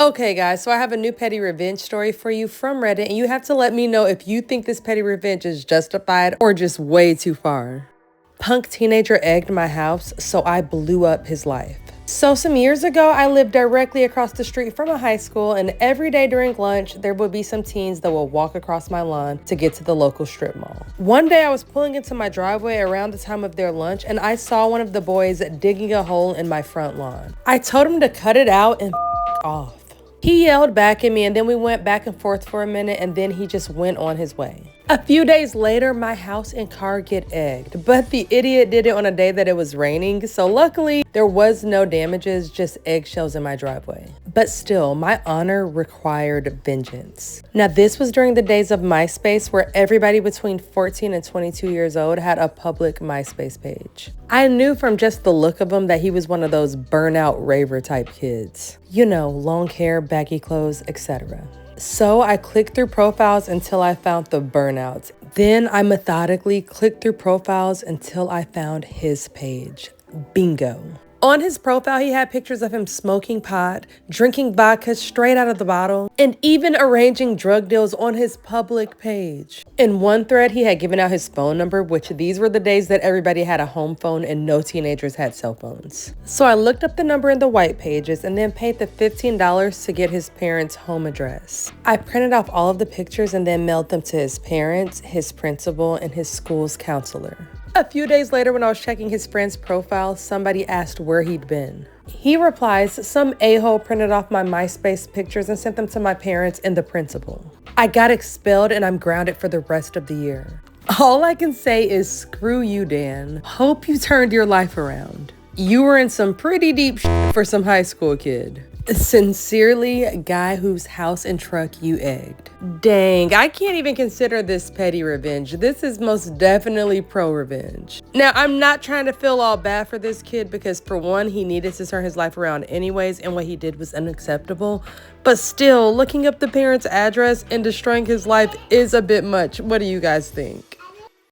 Okay, guys, so I have a new petty revenge story for you from Reddit, and you have to let me know if you think this petty revenge is justified or just way too far. Punk teenager egged my house, so I blew up his life. So some years ago, I lived directly across the street from a high school, and every day during lunch, there would be some teens that would walk across my lawn to get to the local strip mall. One day, I was pulling into my driveway around the time of their lunch, and I saw one of the boys digging a hole in my front lawn. I told him to cut it out and off. He yelled back at me, and then we went back and forth for a minute, and then he just went on his way. A few days later, my house and car get egged, but the idiot did it on a day that it was raining, so luckily there was no damages, just eggshells in my driveway. But still, my honor required vengeance. Now, this was during the days of MySpace, where everybody between 14 and 22 years old had a public MySpace page. I knew from just the look of him that he was one of those burnout raver type kids. You know, long hair, baggy clothes, etc. So I clicked through profiles until I found the burnouts. Then I methodically clicked through profiles until I found his page. Bingo. On his profile, he had pictures of him smoking pot, drinking vodka straight out of the bottle, and even arranging drug deals on his public page. In one thread, he had given out his phone number, which these were the days that everybody had a home phone and no teenagers had cell phones. So I looked up the number in the white pages and then paid the $15 to get his parents' home address. I printed off all of the pictures and then mailed them to his parents, his principal, and his school's counselor. A few days later, when I was checking his friend's profile, somebody asked where he'd been. He replies, some a-hole printed off my MySpace pictures and sent them to my parents and the principal. I got expelled and I'm grounded for the rest of the year. All I can say is screw you, Dan. Hope you turned your life around. You were in some pretty deep shit for some high school kid. Sincerely, a guy whose house and truck you egged. Dang, I can't even consider this petty revenge. This is most definitely pro-revenge. Now, I'm not trying to feel all bad for this kid because for one, he needed to turn his life around anyways, and what he did was unacceptable. But still, looking up the parent's address and destroying his life is a bit much. What do you guys think?